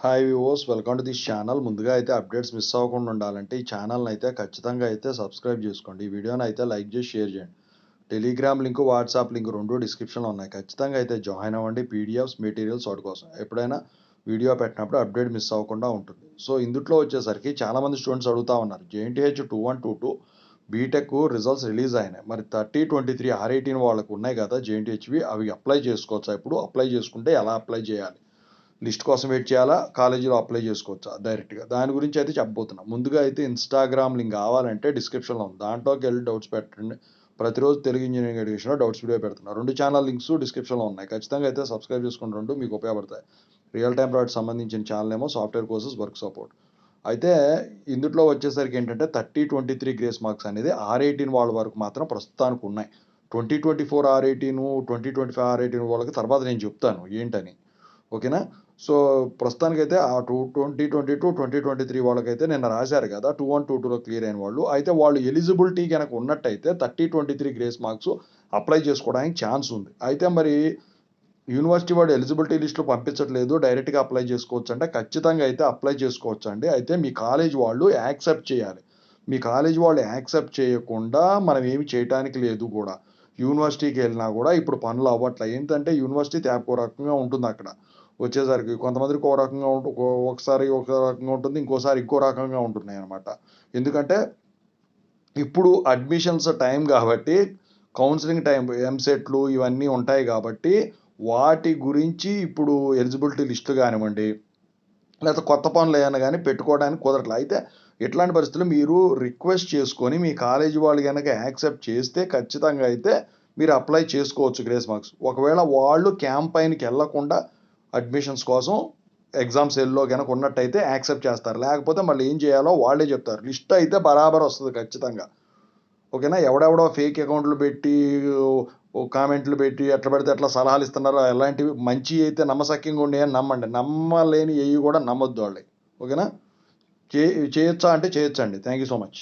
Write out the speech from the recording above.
Hi viewers, welcome to this channel. ముందుగా అయితే updates miss అవ్వకుండా ఉండాలంటే ఈ ఛానల్ని అయితే ఖచ్చితంగా అయితే సబ్స్క్రైబ్ చేసుకోండి. ఈ వీడియోని అయితే లైక్ చేసి షేర్ చేయండి. టెలిగ్రామ్ లింక్, వాట్సాప్ లింక్ రెండు డిస్క్రిప్షన్లో ఉన్నాయి. ఖచ్చితంగా అయితే జాయిన్ అవ్వండి. పీడిఎఫ్స్, మెటీరియల్స్ వాటి కోసం ఎప్పుడైనా వీడియో పెట్టినప్పుడు అప్డేట్ మిస్ అవ్వకుండా ఉంటుంది. సో ఇందులో వచ్చేసరికి చాలామంది స్టూడెంట్స్ అడుగుతూ ఉన్నారు, జేఎన్టీహెచ్ 2122 బీటెక్ రిజల్ట్స్ రిలీజ్ అయినాయి. మరి 3023 R18 వాళ్ళకు ఉన్నాయి కదా జేఎన్టీహెచ్వి, అవి అప్లై చేసుకోవచ్చా? ఇప్పుడు అప్లై చేసుకుంటే ఎలా అప్లై చేయాలి? లిస్ట్ కోసం వెయిట్ చేయాలా? కాలేజీలో అప్లై చేసుకోవచ్చా డైరెక్ట్గా? దాని గురించి అయితే చెప్పబోతున్నా. ముందుగా అయితే ఇన్స్టాగ్రామ్ లింక్ కావాలంటే డిస్క్రిప్షన్లో ఉంది, దాంట్లోకి వెళ్ళి డౌట్స్ పెట్టండి. ప్రతిరోజు తెలుగు ఇంజనీరింగ్ ఎడ్యుకేషన్లో డౌట్స్ వీడియో పెడుతున్నా. రెండు ఛానల్ లింక్స్ డిస్క్రిప్షన్లో ఉన్నాయి. ఖచ్చితంగా అయితే సబ్స్క్రైబ్ చేసుకుని రెండు మీకు ఉపయోగపడతాయి. రియల్ టైం ప్రాజెక్ట్ సంబంధించిన ఛానల్ ఏమో సాఫ్ట్వేర్ కోర్సెస్, వర్క్ సపోర్ట్. అయితే ఇందులో వచ్చేసరికి ఏంటంటే 3023 గ్రేస్ మార్క్స్ అనేది R18 వాళ్ళ వరకు మాత్రం ప్రస్తుతానికి ఉన్నాయి. 2024 R18, 2025 R18 వాళ్ళకి తర్వాత నేను చెప్తాను ఏంటని. ఓకేనా? సో ప్రస్తుతానికైతే ఆ 2022 వాళ్ళకైతే నిన్న రాశారు కదా 2122లో క్లియర్ అయిన వాళ్ళు. అయితే వాళ్ళు ఎలిజిబిలిటీ కనుక ఉన్నట్టయితే 3023 గ్రేస్ మార్క్స్ అప్లై చేసుకోవడానికి ఛాన్స్ ఉంది. అయితే మరి యూనివర్సిటీ వాడు ఎలిజిబిలిటీ లిస్టులు పంపించట్లేదు, డైరెక్ట్గా అప్లై చేసుకోవచ్చు అంటే ఖచ్చితంగా అయితే అప్లై చేసుకోవచ్చు అండి. అయితే మీ కాలేజ్ వాళ్ళు యాక్సెప్ట్ చేయాలి. మీ కాలేజ్ వాళ్ళు యాక్సెప్ట్ చేయకుండా మనం ఏమి చేయడానికి లేదు కూడా. యూనివర్సిటీకి వెళ్ళినా కూడా ఇప్పుడు పనులు అవ్వట్లే. ఏంటంటే యూనివర్సిటీ ఒక రకంగా ఉంటుంది అక్కడ వచ్చేసరికి. కొంతమందికి ఒక రకంగా ఒకసారి ఒక రకంగా ఉంటుంది, ఇంకోసారి ఇంకో రకంగా ఉంటున్నాయి అనమాట. ఎందుకంటే ఇప్పుడు అడ్మిషన్స్ టైం కాబట్టి, కౌన్సిలింగ్ టైం, ఎంసెట్లు ఇవన్నీ ఉంటాయి కాబట్టి వాటి గురించి ఇప్పుడు ఎలిజిబిలిటీ లిస్టు కానివ్వండి, లేకపోతే కొత్త పనులు ఏమైనా కానీ పెట్టుకోవడానికి కుదరట్లేదు. అయితే ఇట్లాంటి పరిస్థితుల్లో మీరు రిక్వెస్ట్ చేసుకొని మీ కాలేజీ వాళ్ళు కనుక యాక్సెప్ట్ చేస్తే ఖచ్చితంగా అయితే మీరు అప్లై చేసుకోవచ్చు గ్రేస్ మార్క్స్. ఒకవేళ వాళ్ళు క్యాంపైన్కి వెళ్ళకుండా అడ్మిషన్స్ కోసం ఎగ్జామ్ సెల్లో కనుక ఉన్నట్టయితే యాక్సెప్ట్ చేస్తారు. లేకపోతే మళ్ళీ ఏం చేయాలో వాళ్ళే చెప్తారు. లిస్ట్ అయితే బరాబర్ వస్తుంది ఖచ్చితంగా. ఓకేనా? ఎవడెవడో ఫేక్ అకౌంట్లు పెట్టి కామెంట్లు పెట్టి ఎట్లా పడితే అట్లా సలహాలు ఇస్తున్నారు. అలాంటివి మంచి అయితే నమ్మశక్యంగా ఉండేవి నమ్మండి, నమ్మలేని ఏవి కూడా నమ్మొద్దు వాళ్ళకి. ఓకేనా? చేయొచ్చా అంటే చేయొచ్చండి. Thank you so much.